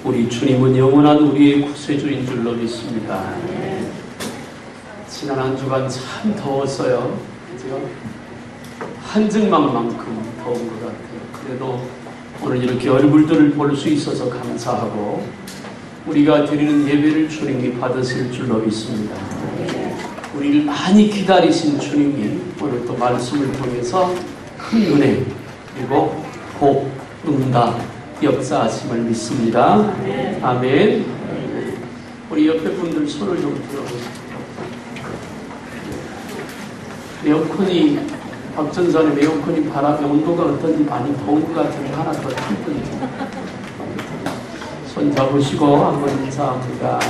우리 주님은 영원한 우리의 구세주인 줄로 믿습니다. 지난 한 주간 참 더웠어요. 그죠? 한증막만큼 더운 것 같아요. 그래도 오늘 이렇게 얼굴들을 볼 수 있어서 감사하고 우리가 드리는 예배를 주님이 받으실 줄로 믿습니다. 우리를 많이 기다리신 주님이 오늘 또 말씀을 통해서 큰 은혜 그리고 복, 응답, 역사하심을 믿습니다. 아멘. 우리 옆에 분들 손을 좀 들어보세요. 에어컨이 박전사님 에어컨이 바람의 온도가 어떤지 많이 더운 것 같은데 하나 더 틀어주세요. 손 잡으시고 한번 인사합니다.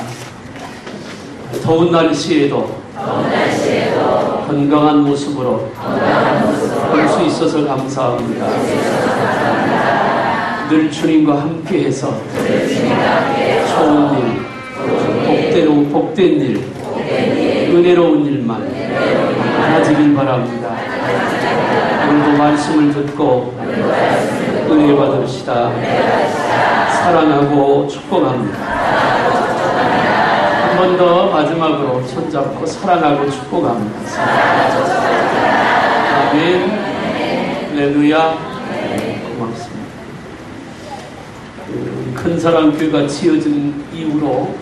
더운 날씨에도 건강한 모습으로 볼 수 있어서 감사합니다. 늘 주님과 함께해서 좋은 일, 복된 일, 은혜로운 일만 많아지길 바랍니다. 오늘도 말씀을 듣고 은혜 받으시다 사랑하고 축복합니다. 한 번 더 마지막으로 손잡고 사랑하고 축복합니다. 아멘. 할렐루야. 고맙습니다. 큰 사랑교회가 지어진 이후로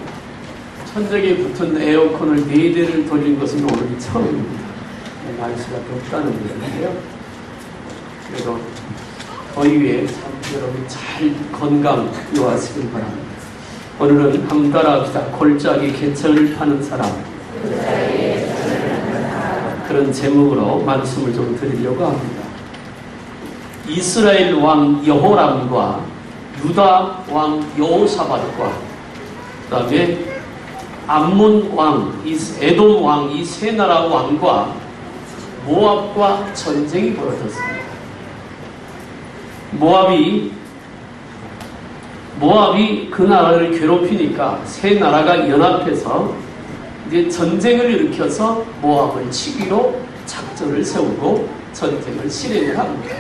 천장에 붙은 에어컨을 4대를 돌린 것은 오늘 처음입니다. 날씨가 덥다는 것인데요. 그래도 더위에 참 여러분 잘 건강 요하시길 바랍니다. 오늘은 한번 따라합시다. 골짜기 개천을 파는 사람. 그런 제목으로 말씀을 좀 드리려고 합니다. 이스라엘 왕 여호람과 유다 왕 여호사밧과 그 다음에 암몬 왕, 에돔 왕, 이 세 나라 왕과 모압과 전쟁이 벌어졌습니다. 모압이 그 나라를 괴롭히니까 세 나라가 연합해서 이제 전쟁을 일으켜서 모압을 치기로 작전을 세우고 전쟁을 실행을 합니다.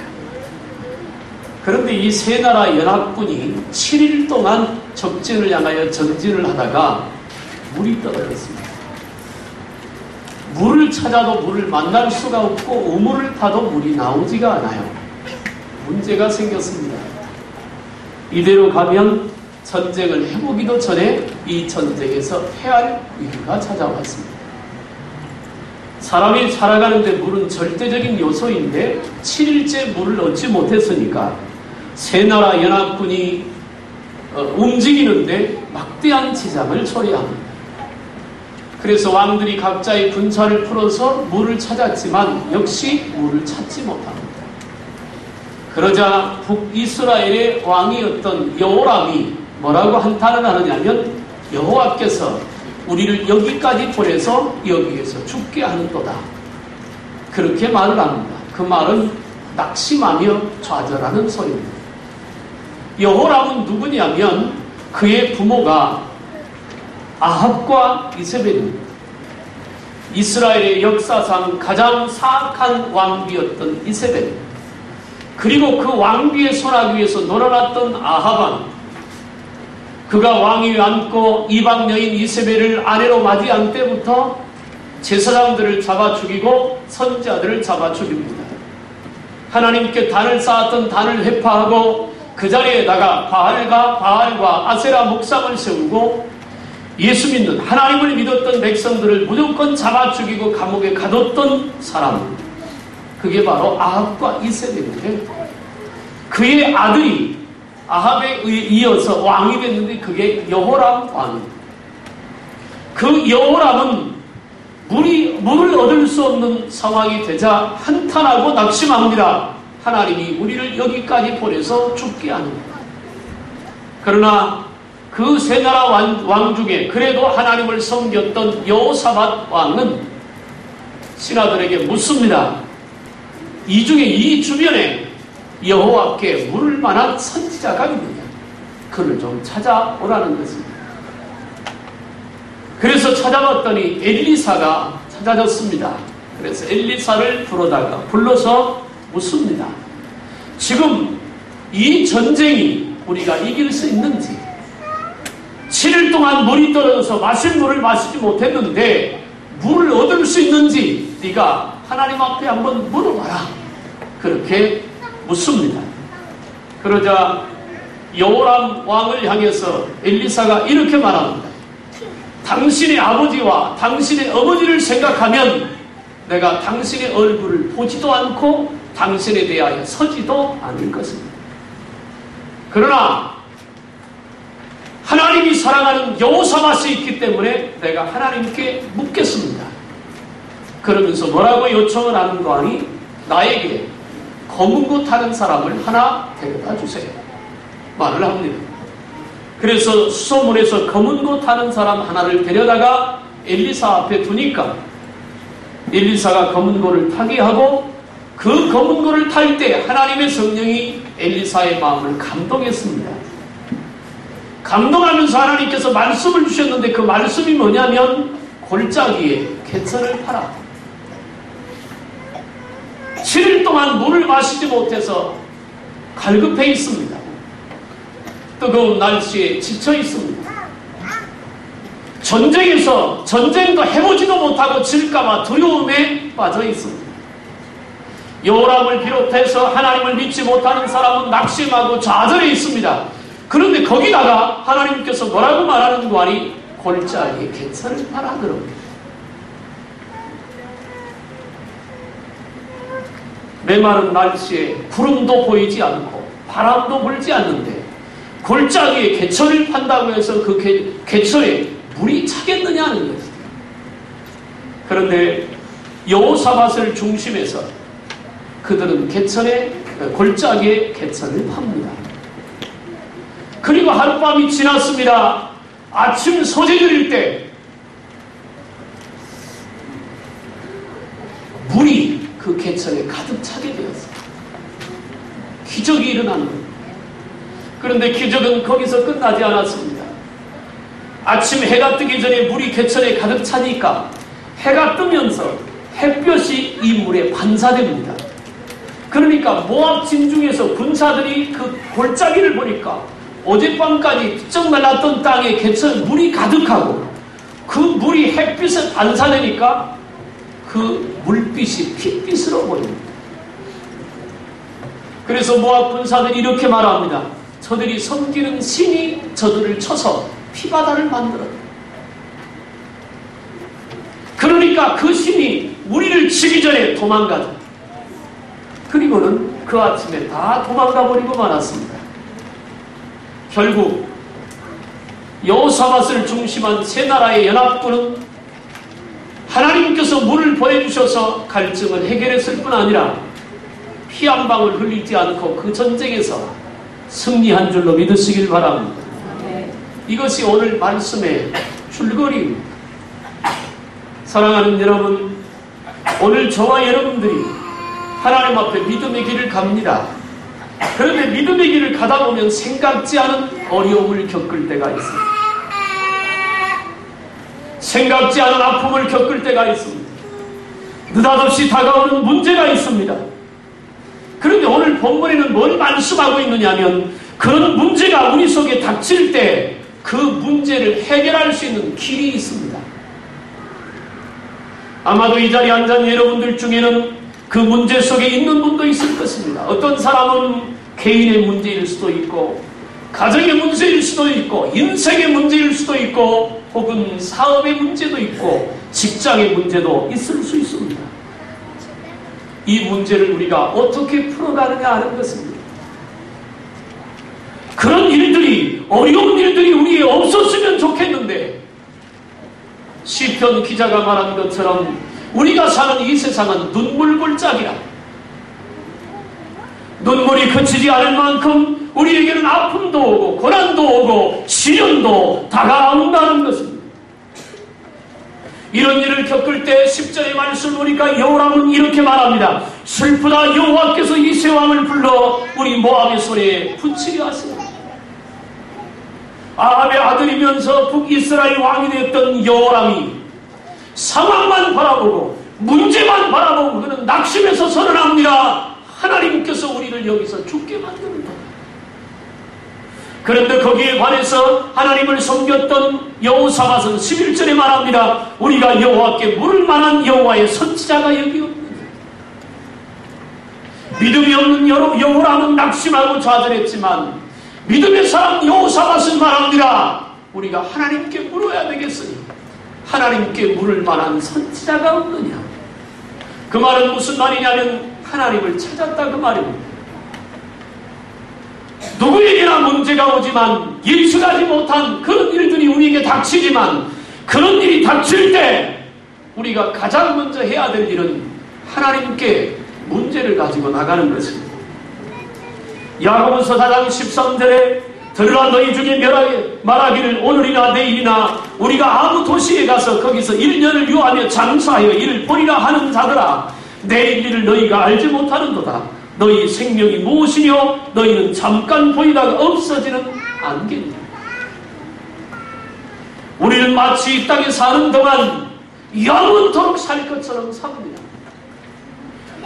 그런데 이 세 나라 연합군이 7일 동안 적진을 향하여 전진을 하다가 물이 떨어졌습니다. 물을 찾아도 물을 만날 수가 없고 우물을 파도 물이 나오지가 않아요. 문제가 생겼습니다. 이대로 가면 전쟁을 해보기도 전에 이 전쟁에서 패할 위기가 찾아왔습니다. 사람이 살아가는데 물은 절대적인 요소인데 7일째 물을 얻지 못했으니까 세 나라 연합군이 움직이는데 막대한 지장을 초래합니다. 그래서 왕들이 각자의 군사를 풀어서 물을 찾았지만 역시 물을 찾지 못합니다. 그러자 북이스라엘의 왕이었던 여호람이 뭐라고 한탄을 하느냐면 여호와께서 우리를 여기까지 보내서 여기에서 죽게 하는도다. 그렇게 말을 합니다. 그 말은 낙심하며 좌절하는 소리입니다. 여호람은 누구냐면 그의 부모가 아합과 이세벨입니다. 이스라엘의 역사상 가장 사악한 왕비였던 이세벨. 그리고 그 왕비의 손아귀 위에서 놀아났던 아합은 그가 왕위에 앉고 이방 여인 이세벨을 아내로 맞이한 때부터 제사장들을 잡아 죽이고 선지자들을 잡아 죽입니다. 하나님께 단을 쌓았던 단을 회파하고 그 자리에다가 바알과 아세라 목상을 세우고 예수 믿는 하나님을 믿었던 백성들을 무조건 잡아 죽이고 감옥에 가뒀던 사람, 그게 바로 아합과 이세벨인데 그의 아들이 아합에 이어서 왕이 됐는데 그게 여호람 왕입니다. 그 여호람은 물을 얻을 수 없는 상황이 되자 한탄하고 낙심합니다. 하나님이 우리를 여기까지 보내서 죽게 합니다. 그러나 그 세 나라 왕 중에 그래도 하나님을 섬겼던 여호사밧 왕은 신하들에게 묻습니다. 이 중에 이 주변에 여호와께 물을 만한 선지자가 있느냐? 그를 좀 찾아오라는 것입니다. 그래서 찾아봤더니 엘리사가 찾아졌습니다. 그래서 엘리사를 불러서 묻습니다. 지금 이 전쟁이 우리가 이길 수 있는지, 동안 물이 떨어져서 마실 물을 마시지 못했는데 물을 얻을 수 있는지 네가 하나님 앞에 한번 물어봐라. 그렇게 묻습니다. 그러자 여호람 왕을 향해서 엘리사가 이렇게 말합니다. 당신의 아버지와 당신의 어머니를 생각하면 내가 당신의 얼굴을 보지도 않고 당신에 대하여 서지도 않을 것입니다. 그러나 하나님이 사랑하는 여호사밧이 있기 때문에 내가 하나님께 묻겠습니다. 그러면서 뭐라고 요청을 하는 거 아니? 나에게 검은 고 타는 사람을 하나 데려다 주세요. 말을 합니다. 그래서 수소문에서 검은 고 타는 사람 하나를 데려다가 엘리사 앞에 두니까 엘리사가 검은 고를 타게 하고 그 검은 고를 탈 때 하나님의 성령이 엘리사의 마음을 감동했습니다. 감동하면서 하나님께서 말씀을 주셨는데 그 말씀이 뭐냐면 골짜기에 개천을 파라. 7일 동안 물을 마시지 못해서 갈급해 있습니다. 뜨거운 날씨에 지쳐 있습니다. 전쟁에서 전쟁도 해보지도 못하고 질까봐 두려움에 빠져 있습니다. 여호람을 비롯해서 하나님을 믿지 못하는 사람은 낙심하고 좌절해 있습니다. 그런데 거기다가 하나님께서 뭐라고 말하는 거 아니? 골짜기에 개천을 파라 그럽니다. 메마른 날씨에 구름도 보이지 않고 바람도 불지 않는데 골짜기에 개천을 판다고 해서 그 개천에 물이 차겠느냐는 것입니다. 그런데 여호사밧을 중심해서 그들은 골짜기에 개천을 팝니다. 그리고 하룻밤이 지났습니다. 아침 소재들일 때 물이 그 개천에 가득 차게 되었습니다. 기적이 일어나는 겁니다. 그런데 기적은 거기서 끝나지 않았습니다. 아침 해가 뜨기 전에 물이 개천에 가득 차니까 해가 뜨면서 햇볕이 이 물에 반사됩니다. 그러니까 모압 진중에서 군사들이 그 골짜기를 보니까 어젯밤까지 부쩍 말랐던 땅에 개천 물이 가득하고 그 물이 햇빛에 반사되니까 그 물빛이 핏빛으로 보입니다. 그래서 모압 군사들이 이렇게 말합니다. 저들이 섬기는 신이 저들을 쳐서 피바다를 만들었다. 그러니까 그 신이 우리를 치기 전에 도망가자. 그리고는 그 아침에 다 도망가 버리고 말았습니다. 결국 여호사밧을 중심한 세 나라의 연합군은 하나님께서 물을 보여주셔서 갈증을 해결했을 뿐 아니라 피 한 방울 흘리지 않고 그 전쟁에서 승리한 줄로 믿으시길 바랍니다. 이것이 오늘 말씀의 줄거리입니다. 사랑하는 여러분, 오늘 저와 여러분들이 하나님 앞에 믿음의 길을 갑니다. 그런데 믿음의 길을 가다 보면 생각지 않은 어려움을 겪을 때가 있습니다. 생각지 않은 아픔을 겪을 때가 있습니다. 느닷없이 다가오는 문제가 있습니다. 그런데 오늘 본문에는 뭘 말씀하고 있느냐면 그런 문제가 우리 속에 닥칠 때 그 문제를 해결할 수 있는 길이 있습니다. 아마도 이 자리에 앉은 여러분들 중에는 그 문제 속에 있는 분도 있을 것입니다. 어떤 사람은 개인의 문제일 수도 있고 가정의 문제일 수도 있고 인생의 문제일 수도 있고 혹은 사업의 문제도 있고 직장의 문제도 있을 수 있습니다. 이 문제를 우리가 어떻게 풀어가느냐 하는 것입니다. 그런 일들이 어려운 일들이 우리에 없었으면 좋겠는데 시편 기자가 말한 것처럼 우리가 사는 이 세상은 눈물 골짜기라. 눈물이 그치지 않을 만큼 우리에게는 아픔도 오고 고난도 오고 시련도 다가온다는 것입니다. 이런 일을 겪을 때 10절의 말씀 보니까 여호람은 이렇게 말합니다. 슬프다 여호와께서 이세 왕을 불러 우리 모압의 손에 붙이려 하시라. 아합의 아들이면서 북이스라엘 왕이 되었던 여호람이 상황만 바라보고 문제만 바라보고 그는 낙심해서 선언합니다. 하나님께서 우리를 여기서 죽게 만든다. 그런데 거기에 관해서 하나님을 섬겼던 여호사밧은 11절에 말합니다. 우리가 여호와께 물을 만한 여호와의 선지자가 여기 없느냐. 믿음이 없는 여호람은 낙심하고 좌절했지만 믿음의 사람 여호사밧은 말합니다. 우리가 하나님께 물어야 되겠으니 하나님께 물을 만한 선지자가 없느냐. 그 말은 무슨 말이냐면 하나님을 찾았다 그 말입니다. 누구에게나 문제가 오지만 예측하지 못한 그런 일들이 우리에게 닥치지만 그런 일이 닥칠 때 우리가 가장 먼저 해야 될 일은 하나님께 문제를 가지고 나가는 것입니다. 야고보서 4장 13절에 들으라 너희 중에 말하기를 오늘이나 내일이나 우리가 아무 도시에 가서 거기서 1년을 유하며 장사하여 이를 보리라 하는 자들아 내일 일을 너희가 알지 못하는도다. 너희 생명이 무엇이뇨 너희는 잠깐 보이다가 없어지는 안개니라. 우리는 마치 이 땅에 사는 동안 영원토록 살 것처럼 삽니다.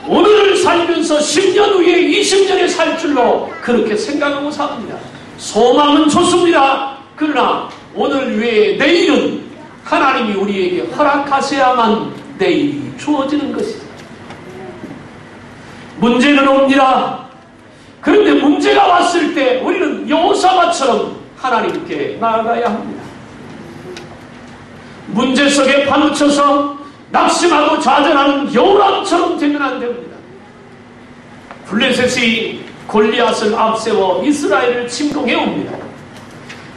오늘을 살면서 10년 후에 20년에 살 줄로 그렇게 생각하고 삽니다. 소망은 좋습니다. 그러나 오늘 외에 내일은 하나님이 우리에게 허락하셔야만 내일이 주어지는 것이다. 문제는 옵니다. 그런데 문제가 왔을 때 우리는 여호사밧처럼 하나님께 나아가야 합니다. 문제 속에 파묻혀서 낙심하고 좌절하는 여호람처럼 되면 안 됩니다. 블레셋이 골리앗을 앞세워 이스라엘을 침공해 옵니다.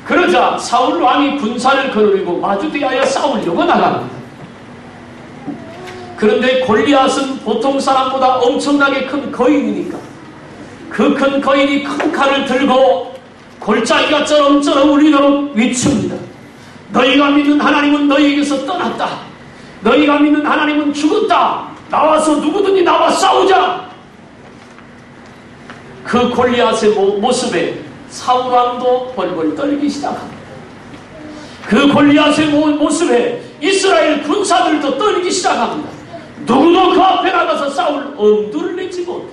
그러자 사울 왕이 군사를 거느리고 마주대하여 싸우려고 나갑니다. 그런데 골리앗은 보통 사람보다 엄청나게 큰 거인이니까 그 큰 거인이 큰 칼을 들고 골짜기가 쩌렁쩌렁 울리도록 외칩니다. 너희가 믿는 하나님은 너희에게서 떠났다. 너희가 믿는 하나님은 죽었다. 나와서 누구든지 나와 싸우자. 그 골리앗의 모습에 사울 왕도 벌벌 떨기 시작합니다. 그 골리앗의 모습에 이스라엘 군사들도 떨기 시작합니다. 누구도 그 앞에 나가서 싸울 엄두를 내지 못해.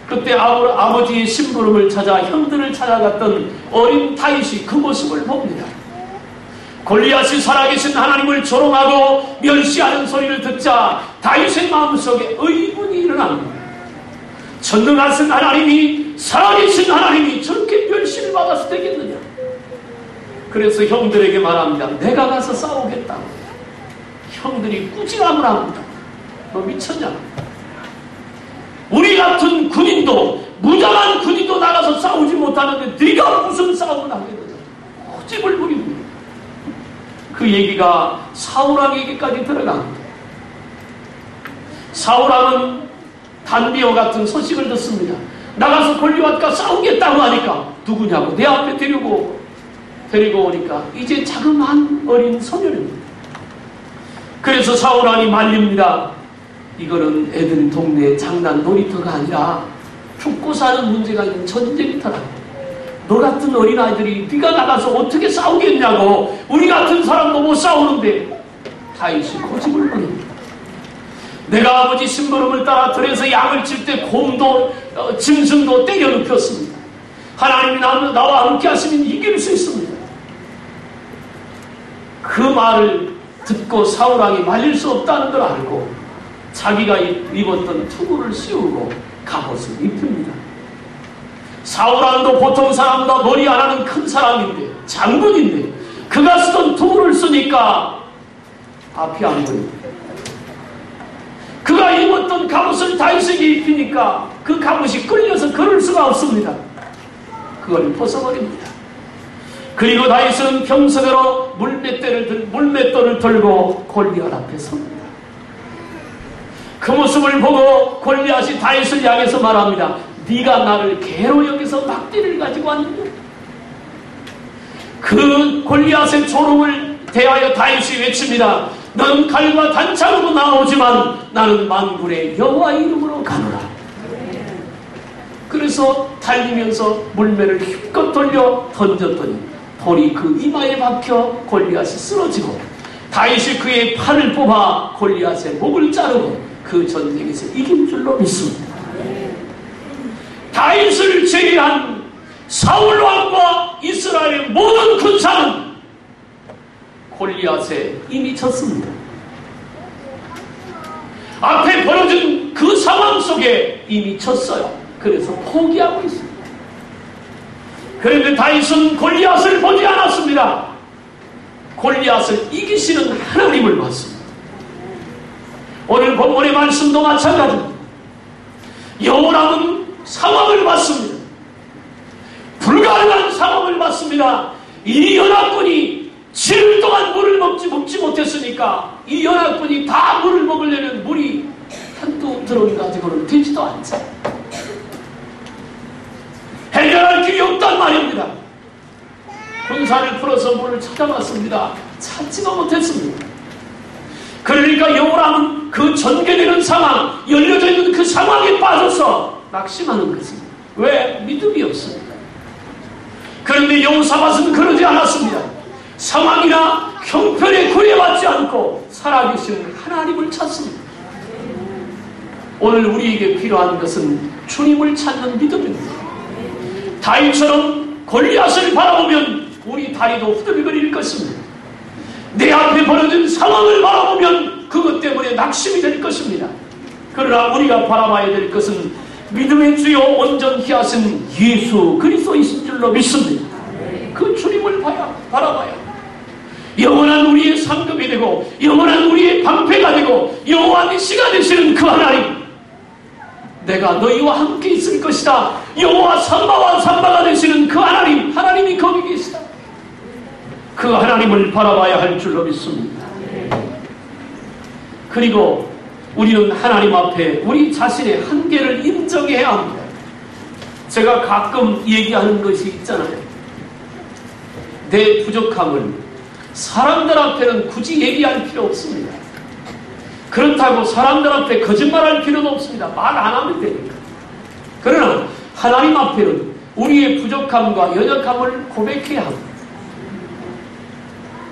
그때 아버지의 심부름을 찾아 형들을 찾아갔던 어린 다윗이 그 모습을 봅니다. 골리앗이 살아계신 하나님을 조롱하고 멸시하는 소리를 듣자 다윗의 마음속에 의문이 일어납니다. 전능하신 하나님이 살아계신 하나님이 저렇게 멸시를 받아서 되겠느냐. 그래서 형들에게 말합니다. 내가 가서 싸우겠다. 형들이 꾸지람을 합니다. 너 미쳤냐? 우리 같은 군인도 무장한 군인도 나가서 싸우지 못하는데 네가 무슨 싸움을 하겠느냐. 고집을 부립니다. 그 얘기가 사울왕에게까지 들어갑니다. 사울왕은 단비와 같은 소식을 듣습니다. 나가서 골리앗과 싸우겠다고 하니까 누구냐고 내 앞에 데리고 오니까 이제 자그마한 어린 소년입니다. 그래서 사울왕이 말립니다. 이거는 애들 동네 장난 놀이터가 아니라 죽고 사는 문제가 있는 전쟁터라. 너 같은 어린아이들이 네가 나가서 어떻게 싸우겠냐고. 우리 같은 사람도 못 싸우는데. 다윗이 고집을 부립니다. 내가 아버지 심부름을 따라 들에서 양을 칠 때 곰도 짐승도 때려 눕혔습니다. 하나님이 나와 함께 하시면 이길 수 있습니다. 그 말을 듣고 사울왕이 말릴 수 없다는 걸 알고 자기가 입었던 투구를 씌우고 갑옷을 입힙니다. 사울왕도 보통 사람보다 머리 안 하는 큰 사람인데 장군인데 그가 쓰던 투구를 쓰니까 앞이 안 보입니다. 그가 입었던 갑옷을 다윗에게 입히니까 그 갑옷이 끌려서 걸을 수가 없습니다. 그걸 벗어버립니다. 그리고 다윗은 평소대로 물맷돌을 들고 골리앗 앞에 섭니다. 그 모습을 보고 골리앗이 다윗을 향해서 말합니다. 네가 나를 개로 여기서 막대를 가지고 왔느냐. 그 골리앗의 조롱을 대하여 다윗이 외칩니다. 너는 칼과 단창으로 나오지만 나는 만군의 여호와 이름으로 가노라. 그래서 달리면서 물매를 힘껏 돌려 던졌더니 돌이 그 이마에 박혀 골리앗이 쓰러지고 다윗이 그의 팔을 뽑아 골리앗의 목을 자르고 그 전쟁에서 이긴 줄로 믿습니다. 다윗을 제외한 사울 왕과 이스라엘의 모든 군사는 골리앗에 이미 졌습니다. 앞에 벌어진 그 상황 속에 이미 졌어요. 그래서 포기하고 있습니다. 그런데 다윗은 골리앗을 보지 않았습니다. 골리앗을 이기시는 하나님을 봤습니다. 오늘 본문의 말씀도 마찬가지입니다. 여호람은 상황을 봤습니다. 불가능한 상황을 봤습니다. 이 연합군이 7일 동안 물을 먹지 못했으니까 이 연합군이 다 물을 먹으려면 물이 한두 드럼 가지고는 되지도 않죠. 해결할 길이 없단 말입니다. 군사를 풀어서 물을 찾아봤습니다. 찾지도 못했습니다. 그러니까 여호람은 그 전개되는 상황, 열려져 있는 그 상황에 빠져서 낙심하는 것입니다. 왜? 믿음이 없습니다. 그런데 여호사밧은 그러지 않았습니다. 상황이나 형편에 구애받지 않고 살아계신 하나님을 찾습니다. 오늘 우리에게 필요한 것은 주님을 찾는 믿음입니다. 다윗처럼 골리앗을 바라보면 우리 다리도 후들거릴 것입니다. 내 앞에 벌어진 상황을 바라보면 그것 때문에 낙심이 될 것입니다. 그러나 우리가 바라봐야 될 것은 믿음의 주요 온전히 하신 예수 그리스도이신 줄로 믿습니다. 그 주님을 바라봐야 영원한 우리의 상급이 되고 영원한 우리의 방패가 되고 여호와 니시가 되시는 그 하나님, 내가 너희와 함께 있을 것이다. 여호와 삼바와 삼바가 되시는 그 하나님, 하나님이 거기 계시다. 그 하나님을 바라봐야 할 줄로 믿습니다. 그리고 우리는 하나님 앞에 우리 자신의 한계를 인정해야 합니다. 제가 가끔 얘기하는 것이 있잖아요. 내 부족함을 사람들 앞에는 굳이 얘기할 필요 없습니다. 그렇다고 사람들 앞에 거짓말할 필요도 없습니다. 말 안 하면 되니까. 그러나 하나님 앞에는 우리의 부족함과 연약함을 고백해야 합니다.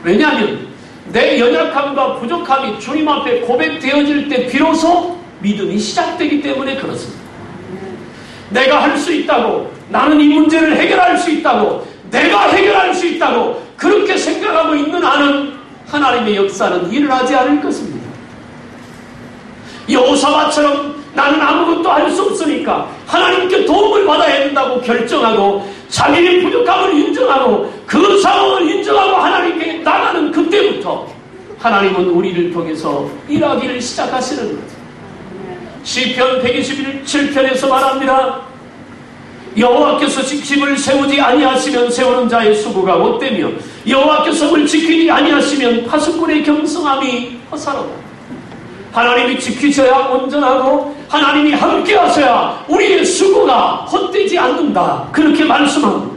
왜냐하면 내 연약함과 부족함이 주님 앞에 고백되어질 때 비로소 믿음이 시작되기 때문에 그렇습니다. 내가 할 수 있다고, 나는 이 문제를 해결할 수 있다고, 내가 해결할 수 있다고 그렇게 생각하고 있는 한은 하나님의 역사는 일어나지 않을 것입니다. 여호사밧처럼 나는 아무것도 할 수 없으니까 하나님께 도움을 받아야 된다고 결정하고 자기의 부족함을 인정하고 그 상황을 인정하고 하나님께 나가는 그때부터 하나님은 우리를 통해서 일하기를 시작하시는 거죠. 시편 127편에서 말합니다. 여호와께서 집을 세우지 아니하시면 세우는 자의 수고가 못되며 여호와께서 을 지키지 아니하시면 파수꾼의 겸손함이 허사로다. 하나님이 지키셔야 온전하고 하나님이 함께 하셔야 우리의 수고가 헛되지 않는다. 그렇게 말씀합니다.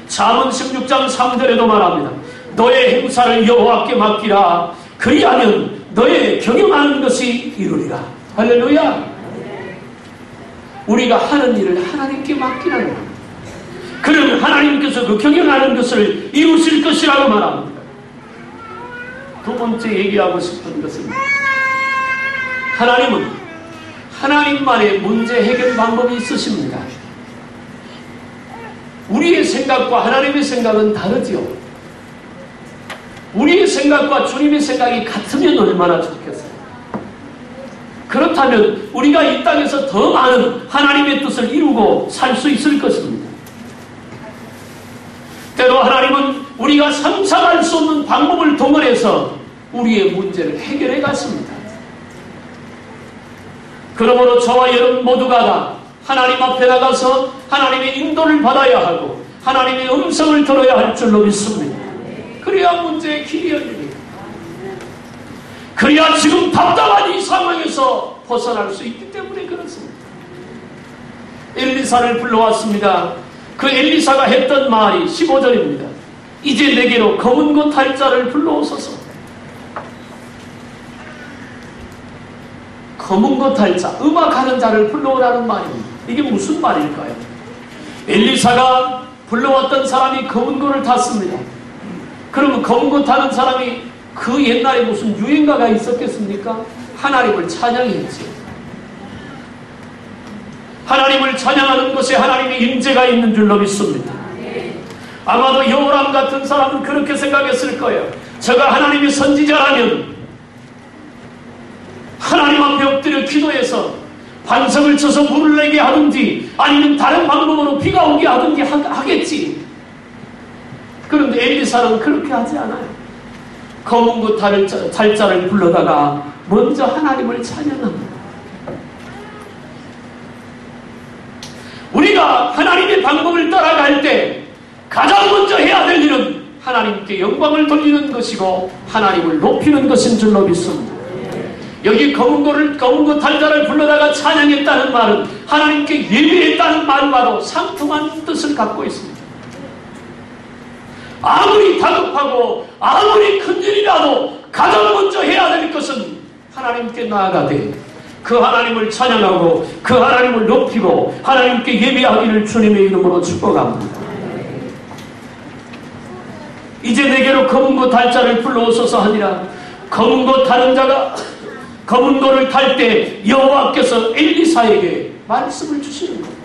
잠언 16장 3절에도 말합니다. 너의 행사를 여호와께 맡기라. 그리하면 너의 경영하는 것이 이루리라. 할렐루야. 우리가 하는 일을 하나님께 맡기라는 겁니다. 그러면 하나님께서 그 경영하는 것을 이루실 것이라고 말합니다. 두 번째 얘기하고 싶은 것은 하나님은 하나님만의 문제 해결 방법이 있으십니다. 우리의 생각과 하나님의 생각은 다르지요. 우리의 생각과 주님의 생각이 같으면 얼마나 좋겠어요. 그렇다면 우리가 이 땅에서 더 많은 하나님의 뜻을 이루고 살 수 있을 것입니다. 때로 하나님은 우리가 상상할 수 없는 방법을 동원해서 우리의 문제를 해결해 갔습니다. 그러므로 저와 여러분 모두가 다 하나님 앞에 나가서 하나님의 인도를 받아야 하고 하나님의 음성을 들어야 할 줄로 믿습니다. 그래야 문제의 길이 열립니다. 그래야 지금 답답한 이 상황에서 벗어날 수 있기 때문에 그렇습니다. 엘리사를 불러왔습니다. 그 엘리사가 했던 말이 15절입니다. 이제 내게로 검은 것 할 자를 불러오소서. 검은 것 할 자, 음악하는 자를 불러오라는 말입니다. 이게 무슨 말일까요? 엘리사가 불러왔던 사람이 검은 것을 탔습니다. 그러면 검은 것 타는 사람이 그 옛날에 무슨 유행가가 있었겠습니까? 하나님을 찬양했지. 하나님을 찬양하는 것에 하나님의 임재가 있는 줄로 믿습니다. 아마도 여호람 같은 사람은 그렇게 생각했을 거예요. 저가 하나님의 선지자라면 하나님 앞에 엎드려 기도해서 반석을 쳐서 물을 내게 하든지 아니면 다른 방법으로 비가 오게 하든지 하겠지. 그런데 엘리사는 그렇게 하지 않아요. 검은 것 달자를 불러다가 먼저 하나님을 찬양합니다. 우리가 하나님의 방법을 따라갈 때 가장 먼저 해야 될 일은 하나님께 영광을 돌리는 것이고 하나님을 높이는 것인 줄로 믿습니다. 여기 검은 것 달자를 불러다가 찬양했다는 말은 하나님께 예배했다는 말과도 상통한 뜻을 갖고 있습니다. 아무리 다급하고 아무리 큰일이라도 가장 먼저 해야 될 것은 하나님께 나아가되 그 하나님을 찬양하고 그 하나님을 높이고 하나님께 예배하기를 주님의 이름으로 축복합니다. 이제 내게로 검은 것 달자를 불러오소서 하니라. 검은 것 다른 자가 검은 것을 탈 때 여호와께서 엘리사에게 말씀을 주시는 겁니다.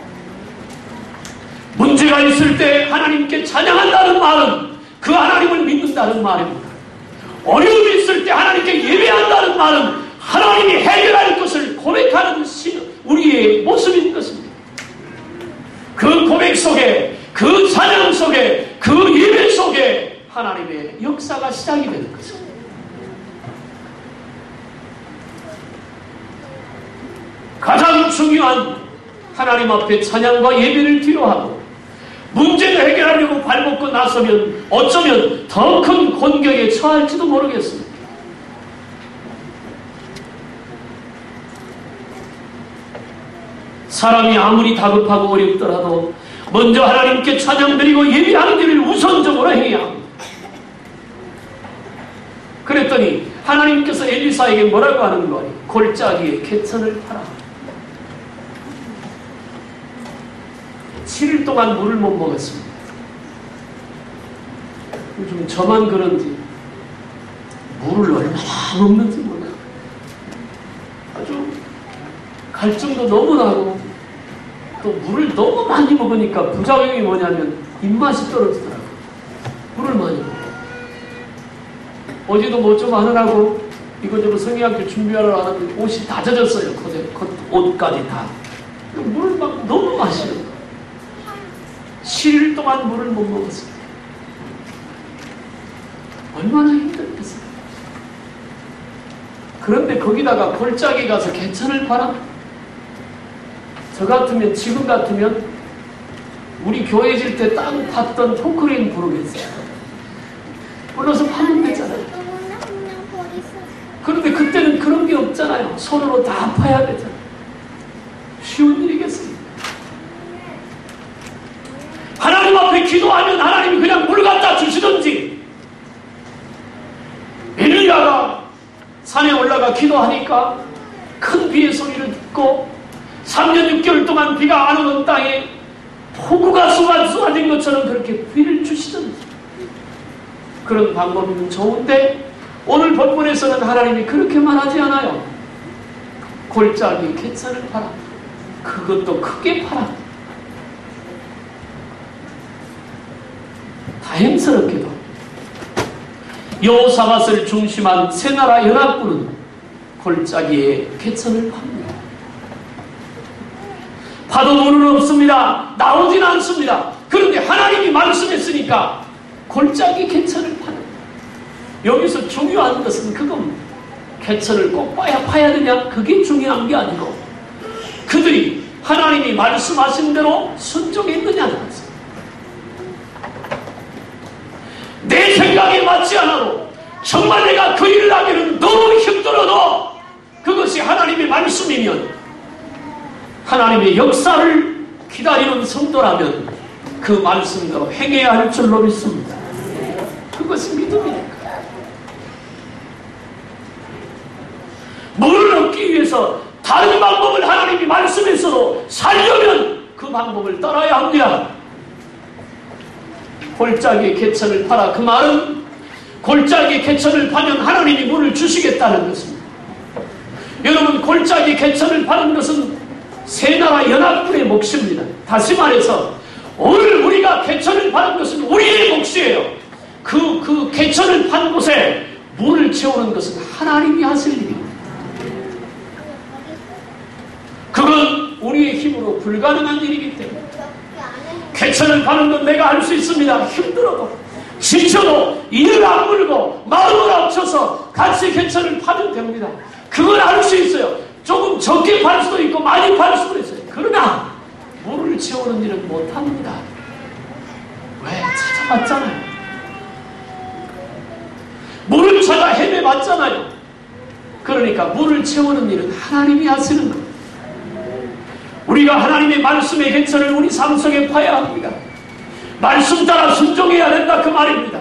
문제가 있을 때 하나님께 찬양한다는 말은 그 하나님을 믿는다는 말입니다. 어려움이 있을 때 하나님께 예배한다는 말은 하나님이 해결할 것을 고백하는 우리의 모습인 것입니다. 그 고백 속에, 그 찬양 속에, 그 예배 속에 하나님의 역사가 시작이 되는 것입니다. 가장 중요한 하나님 앞에 찬양과 예배를 뒤로하고 문제를 해결하려고 발벗고 나서면 어쩌면 더 큰 곤경에 처할지도 모르겠습니다. 사람이 아무리 다급하고 어렵더라도 먼저 하나님께 찬양드리고 예배하는 일을 우선적으로 해야 합니다. 그랬더니 하나님께서 엘리사에게 뭐라고 하는 거예요? 골짜기에 개천을 파라. 7일 동안 물을 못 먹었습니다. 요즘 저만 그런지 물을 얼마나 먹는지 몰라요. 아주 갈증도 너무 나고 또 물을 너무 많이 먹으니까 부작용이 뭐냐면 입맛이 떨어지더라고요. 물을 많이 먹어요. 어제도 뭐 좀 하느라고 이거저거 성의학교 준비하러 왔는데 옷이 다 젖었어요. 옷까지 다. 물을 막 너무 마시는 거예요. 7일 동안 물을 못 먹었습니다. 얼마나 힘들겠어요. 그런데 거기다가 골짜기 가서 개천을 팔아? 저 같으면, 지금 같으면 우리 교회 질 때 땅 팠던 포크레인 부르겠어요. 불러서 파면 되잖아요. 그런데 그때는 그런 게 없잖아요. 손으로 다 파야 되잖아요. 쉬운 일이겠습니까? 하나님 앞에 기도하면 하나님이 그냥 물 갖다 주시든지, 엘리야가 산에 올라가 기도하니까 큰 비의 소리를 듣고 3년 6개월 동안 비가 안 오는 땅에 폭우가 쏟아진 것처럼 그렇게 비를 주시든지, 그런 방법이면 좋은데 오늘 본문에서는 하나님이 그렇게 말하지 않아요. 골짜기 개천을 팔아. 그것도 크게 팔아. 다행스럽게도 여호사밧을 중심한 세 나라 연합군은 골짜기에 개천을 팝니다. 파도 물은 없습니다. 나오진 않습니다. 그런데 하나님이 말씀했으니까 골짜기 개천을 파는. 여기서 중요한 것은 그겁니다. 개천을 꼭 파야 되냐? 그게 중요한 게 아니고 그들이 하나님이 말씀하신 대로 순종했느냐는 것입니다. 내 생각에 맞지 않아도 정말 내가 그 일을 하기는 너무 힘들어도 그것이 하나님의 말씀이면, 하나님의 역사를 기다리는 성도라면 그 말씀대로 행해야 할 줄로 믿습니다. 그것이 믿음이니까. 물을 얻기 위해서 다른 방법을 하나님이 말씀했어도 살려면 그 방법을 따라야 합니다. 골짜기에 개천을 파라. 그 말은 골짜기에 개천을 파면 하나님이 물을 주시겠다는 것입니다. 여러분, 골짜기에 개천을 파는 것은 새나라 연합군의 몫입니다. 다시 말해서 오늘 우리가 개천을 파는 것은 우리의 몫이에요. 그 개천을 판 곳에 물을 채우는 것은 하나님이 하실 일입니다. 그건 우리의 힘으로 불가능한 일이기 때문에 개천을 파는 건 내가 할 수 있습니다. 힘들어도 지쳐도 이를 악물고 마음을 합쳐서 같이 개천을 파면 됩니다. 그걸 할 수 있어요. 조금 적게 팔 수도 있고 많이 팔 수도 있어요. 그러나 물을 채우는 일은 못합니다. 왜? 찾아봤잖아요. 물을 찾아 헤매봤잖아요. 그러니까 물을 채우는 일은 하나님이 하시는 겁니다. 우리가 하나님의 말씀의 개천을 우리 삶 속에 파야 합니다. 말씀 따라 순종해야 된다 그 말입니다.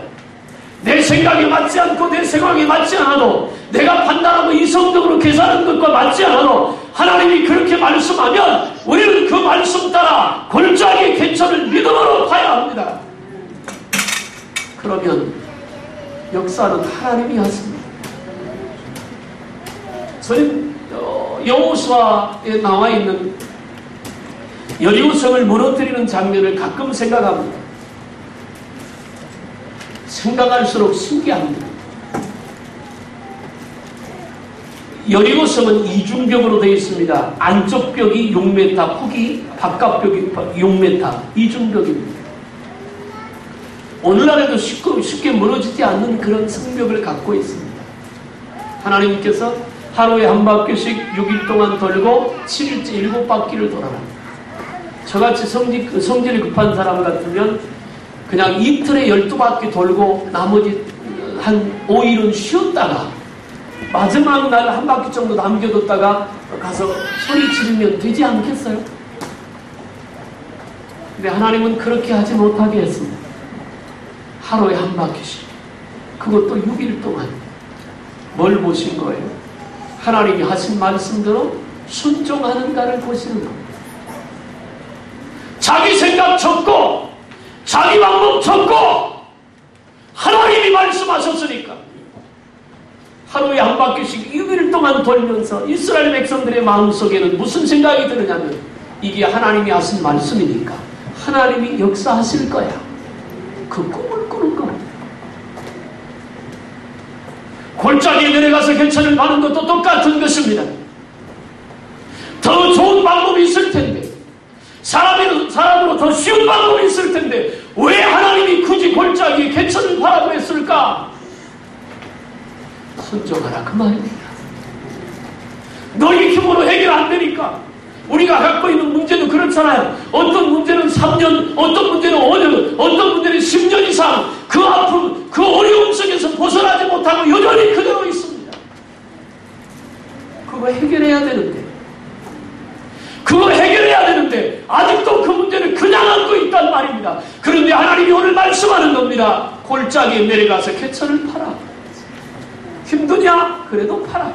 내 생각에 맞지 않고 내 생각에 맞지 않아도 내가 판단하고 이성적으로 계산하는 것과 맞지 않아도 하나님이 그렇게 말씀하면 우리는 그 말씀 따라 골짜기의 개천을 믿음으로 파야 합니다. 그러면 역사는 하나님이 하십니다. 저는 여호수아에 나와 있는 여리고성을 무너뜨리는 장면을 가끔 생각합니다. 생각할수록 신기합니다. 여리고성은 이중벽으로 되어 있습니다. 안쪽 벽이 6m, 폭이 바깥 벽이 6m, 이중벽입니다. 오늘날에도 쉽게 무너지지 않는 그런 성벽을 갖고 있습니다. 하나님께서 하루에 한 바퀴씩 6일 동안 돌고 7일째 7바퀴를 돌아라. 저같이 성질이 급한 사람 같으면 그냥 이틀에 12바퀴 돌고 나머지 한 5일은 쉬었다가 마지막 날 한 바퀴 정도 남겨뒀다가 가서 소리 지르면 되지 않겠어요? 근데 하나님은 그렇게 하지 못하게 했습니다. 하루에 한 바퀴씩. 그것도 6일 동안. 뭘 보신 거예요? 하나님이 하신 말씀대로 순종하는가를 보시는 겁니다. 자기 생각 접고 자기 방법 접고 하나님이 말씀하셨으니까 하루에 한 바퀴씩 6일 동안 돌면서 이스라엘 백성들의 마음속에는 무슨 생각이 드느냐면 이게 하나님이 하신 말씀이니까 하나님이 역사하실 거야. 그 꿈을 꾸는 겁니다. 골짜기에 내려가서 개천을 파는 것도 똑같은 것입니다. 더 좋은 방법이 있을 텐데 사람으로 더 쉬운 방법이 있을 텐데 왜 하나님이 굳이 골짜기에 개천을 파라고 했을까? 순종하라 그 말입니다. 너희 힘으로 해결 안 되니까. 우리가 갖고 있는 문제도 그렇잖아요. 어떤 문제는 3년, 어떤 문제는 5년, 어떤 문제는 10년 이상 그 아픔, 그 어려움 속에서 벗어나지 못하고 여전히 그대로 있습니다. 그거 해결해야 되는데 아직도 그 문제를 그냥 안고 있단 말입니다. 그런데 하나님이 오늘 말씀하는 겁니다. 골짜기에 내려가서 개천을 파라. 힘드냐? 그래도 파라.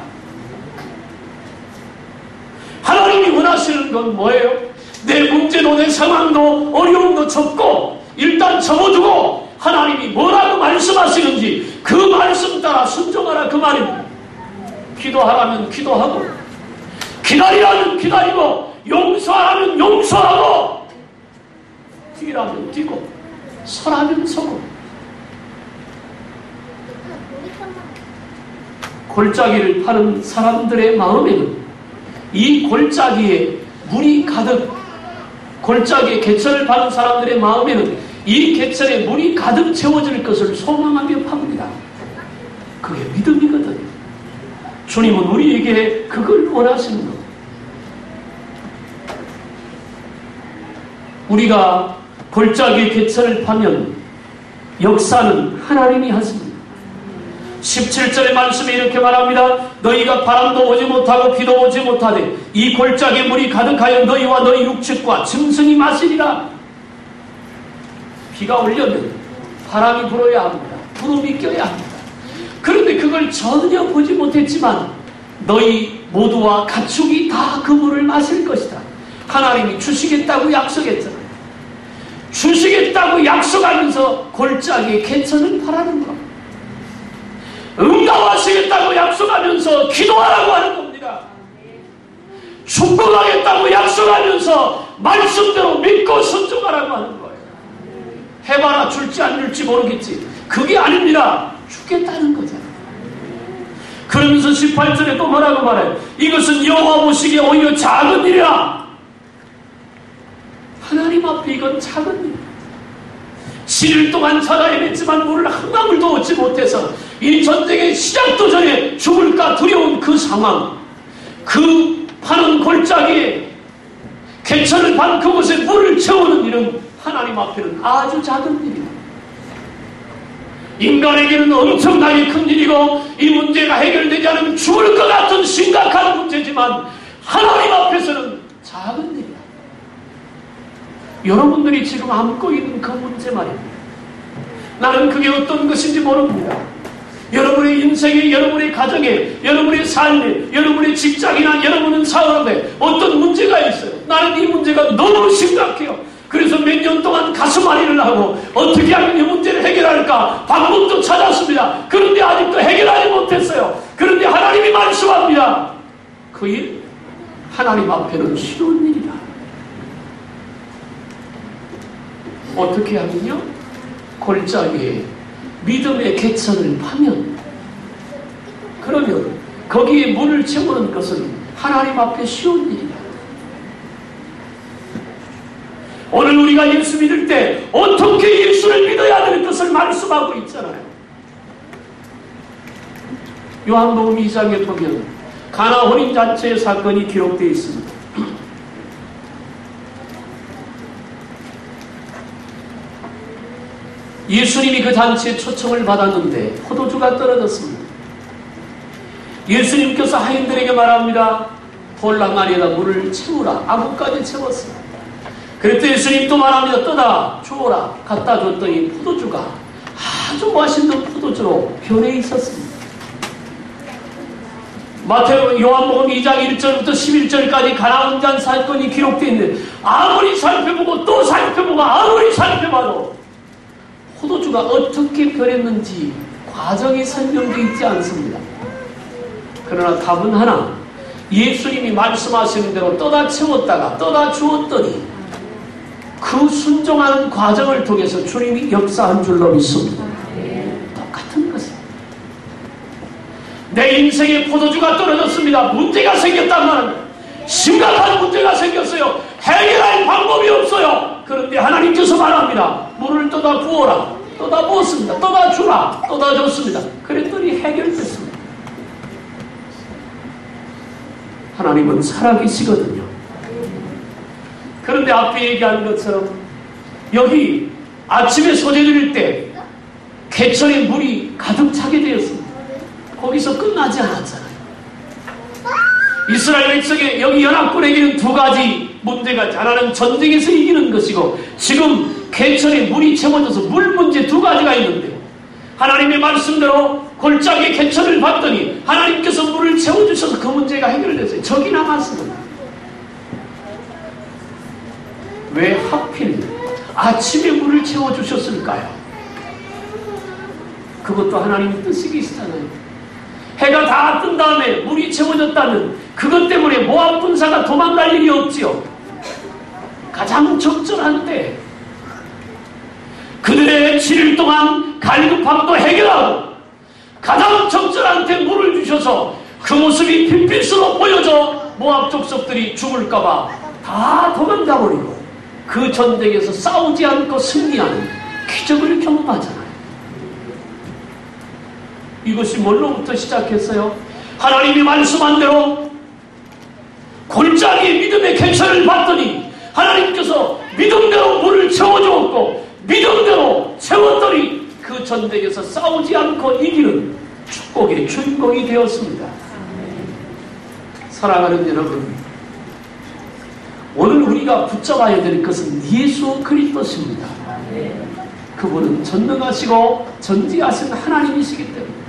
하나님이 원하시는 건 뭐예요? 내 문제도 내 상황도 어려움도 접고 일단 접어두고 하나님이 뭐라고 말씀하시는지 그 말씀 따라 순종하라 그 말입니다. 기도하라면 기도하고 기다리라면 기다리고 용서하라면 용서하고 뛰라면 뛰고 서라면 서고. 골짜기를 파는 사람들의 마음에는 이 골짜기에 물이 가득, 골짜기에 개천을 파는 사람들의 마음에는 이 개천에 물이 가득 채워질 것을 소망하며 팝니다. 그게 믿음이거든요. 주님은 우리에게 그걸 원하시는 겁니다. 우리가 골짜기에 개천을 파면 역사는 하나님이 하십니다. 17절의 말씀에 이렇게 말합니다. 너희가 바람도 오지 못하고 비도 오지 못하되 이 골짜기에 물이 가득하여 너희와 너희 육축과 짐승이 마시리라. 비가 오려면 바람이 불어야 합니다. 구름이 껴야 합니다. 그런데 그걸 전혀 보지 못했지만 너희 모두와 가축이 다 그 물을 마실 것이다. 하나님이 주시겠다고 약속했잖아요. 주시겠다고 약속하면서 골짜기에 개천을 파라는 것. 응답하시겠다고 약속하면서 기도하라고 하는 겁니다. 축복하겠다고 약속하면서 말씀대로 믿고 순종하라고 하는 거예요. 해봐라 줄지 안 줄지 모르겠지. 그게 아닙니다. 주겠다는 거잖아요. 그러면서 18절에 또 뭐라고 말해요? 이것은 여호와 보시기에 오히려 작은 일이라. 하나님 앞에 이건 작은 일. 7일 동안 찾아 헤맸지만 물을 한 방울도 얻지 못해서 이 전쟁의 시작도 전에 죽을까 두려운 그 상황, 그 파는 골짜기에 개천을 반 그곳에 물을 채우는 일은 하나님 앞에는 아주 작은 일입니다. 인간에게는 엄청나게 큰 일이고 이 문제가 해결되지 않으면 죽을 것 같은 심각한 문제지만 하나님 앞에서는 작은 일이다. 여러분들이 지금 안고 있는 그 문제 말입니다. 나는 그게 어떤 것인지 모릅니다. 여러분의 인생에, 여러분의 가정에, 여러분의 삶에, 여러분의 직장이나 여러분의 사업에 어떤 문제가 있어요. 나는 이 문제가 너무 심각해요. 그래서 몇 년 동안 가슴앓이를 하고 어떻게 하면 이 문제를 해결할까 방법도 찾았습니다. 그런데 아직도 해결하지 못했어요. 그런데 하나님이 말씀합니다. 그 일 하나님 앞에는 쉬운 일이다. 어떻게 하면요? 골짜기에 믿음의 개천을 파면, 그러면 거기에 물을 채우는 것은 하나님 앞에 쉬운 일이다. 오늘 우리가 예수 믿을 때 어떻게 예수를 믿어야 될 것을 말씀하고 있잖아요. 요한복음 2장에 보면 가나 혼인잔치의 사건이 기록되어 있습니다. 예수님이 그 잔치에 초청을 받았는데 포도주가 떨어졌습니다. 예수님께서 하인들에게 말합니다. 돌랑아리에다 물을 채우라. 아구까지 채웠습니다. 그랬더니 예수님 또 말합니다. 떠다 주어라. 갖다 줬더니 포도주가 아주 맛있는 포도주로 변해 있었습니다. 마태복음 요한복음 2장 1절부터 11절까지 가나 혼인잔치 사건이 기록되어 있는데 아무리 살펴보고 또 살펴보고 아무리 살펴봐도 포도주가 어떻게 변했는지 과정이 설명되어 있지 않습니다. 그러나 답은 하나, 예수님이 말씀하시는 대로 떠다 채웠다가 떠다 주었더니 그 순종하는 과정을 통해서 주님이 역사한 줄로 믿습니다. 똑같은 것입니다. 내 인생에 포도주가 떨어졌습니다. 문제가 생겼단 말입니다. 심각한 문제가 생겼어요. 해결할 방법이 없어요. 그런데 하나님께서 말합니다. 물을 떠다 부어라. 떠다 부었습니다. 떠다 주라. 떠다 줬습니다. 그랬더니 해결됐습니다. 하나님은 살아계시거든요. 그런데 앞에 얘기한 것처럼 여기 아침에 소재드릴 때 개천에 물이 가득 차게 되었습니다. 거기서 끝나지 않았잖아요. 이스라엘 백성의 여기 연합군에게는 두 가지 문제가 있죠. 하나는 전쟁에서 이기는 것이고 지금 개천에 물이 채워져서 물 문제 두 가지가 있는데 하나님의 말씀대로 골짜기에 개천을 봤더니 하나님께서 물을 채워주셔서 그 문제가 해결됐어요. 적이 남았습니다. 왜 하필 아침에 물을 채워주셨을까요? 그것도 하나님의 뜻이 계시잖아요. 해가 다 뜬 다음에 물이 채워졌다면 그것 때문에 모압 군사가 도망갈 일이 없지요. 가장 적절한 때 그들의 7일 동안 갈급함도 해결하고 가장 적절한 때 물을 주셔서 그 모습이 빛빛으로 보여져 모압 족속들이 죽을까봐 다 도망가버리고 그 전쟁에서 싸우지 않고 승리하는 기적을 경험하잖아요. 이것이 뭘로부터 시작했어요? 하나님이 말씀한 대로 골짜기에 믿음의 개천을 봤더니 하나님께서 믿음대로 물을 채워주었고 믿음대로 채웠더니 그 전쟁에서 싸우지 않고 이기는 축복의 주인공이 되었습니다. 사랑하는 여러분, 오늘 우리가 붙잡아야 될 것은 예수 그리스도십니다. 그분은 전능하시고 전지하신 하나님이시기 때문에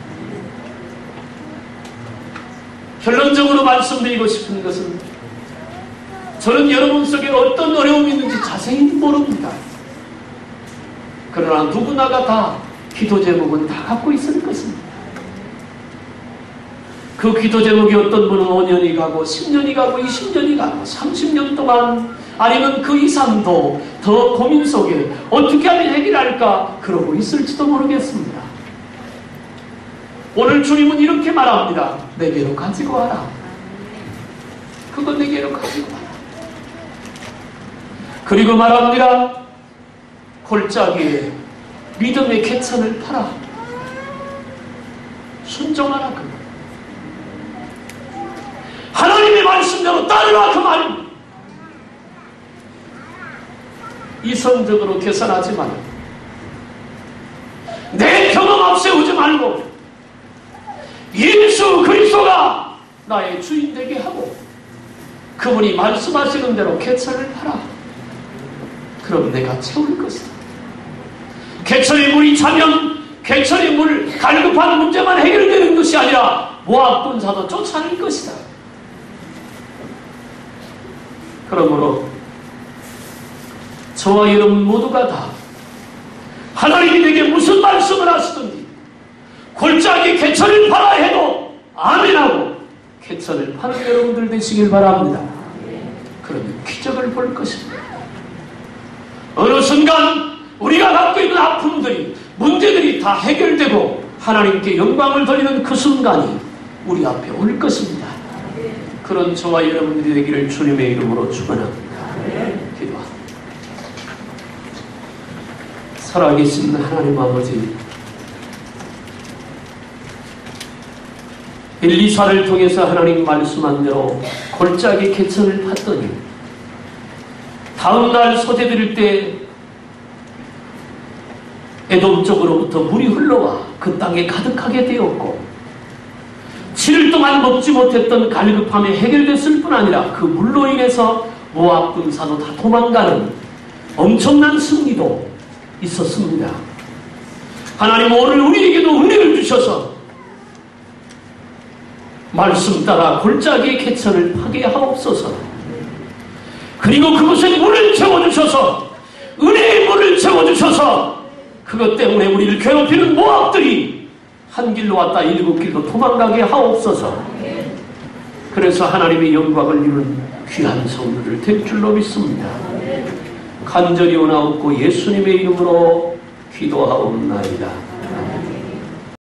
결론적으로 말씀드리고 싶은 것은 저는 여러분 속에 어떤 어려움이 있는지 자세히 모릅니다. 그러나 누구나가 다 기도 제목은 다 갖고 있을 것입니다. 그 기도 제목이 어떤 분은 5년이 가고 10년이 가고 20년이 가고 30년 동안 아니면 그 이상도 더 고민 속에 어떻게 하면 해결할까 그러고 있을지도 모르겠습니다. 오늘 주님은 이렇게 말합니다. 내게로 가지고 와라. 그거 내게로 가지고 와라. 그리고 말합니다. 골짜기에 믿음의 개천을 팔아. 순종하라. 그 하나님의 말씀대로 따르라. 그 말. 이성적으로 계산하지 말고 내 경험 앞세우지 말고 예수 그리스도가 나의 주인 되게 하고 그분이 말씀하시는 대로 개천을 팔아. 그럼 내가 채울 것이다. 개천의 물이 차면 개천의 물 갈급한 문제만 해결되는 것이 아니라 모압 군사도 쫓아낼 것이다. 그러므로 저와 여러분 모두가 다 하나님이 내게 무슨 말씀을 하시든지 골짜기 개천을 팔아 해도 아멘하고 개천을 파는 여러분들 되시길 바랍니다. 그러면 기적을 볼 것입니다. 어느 순간 우리가 갖고 있는 아픔들이 문제들이 다 해결되고 하나님께 영광을 돌리는 그 순간이 우리 앞에 올 것입니다. 그런 저와 여러분들이 되기를 주님의 이름으로 축원합니다. 기도합니다. 살아계신 하나님 아버지, 엘리사를 통해서 하나님 말씀한 대로 골짜기 개천을 팠더니 다음날 소재 드릴 때 에돔 쪽으로부터 물이 흘러와 그 땅에 가득하게 되었고 7일 동안 먹지 못했던 갈급함이 해결됐을 뿐 아니라 그 물로 인해서 모압 군사도 다 도망가는 엄청난 승리도 있었습니다. 하나님 오늘 우리에게도 은혜를 주셔서 말씀 따라 골짜기의 개천을 파게 하옵소서. 그리고 그곳에 물을 채워주셔서 은혜의 물을 채워주셔서 그것 때문에 우리를 괴롭히는 모압들이 한 길로 왔다 7길로 도망가게 하옵소서. 그래서 하나님의 영광을 이루는 귀한 성도를 될 줄로 믿습니다. 간절히 원하옵고 예수님의 이름으로 기도하옵나이다.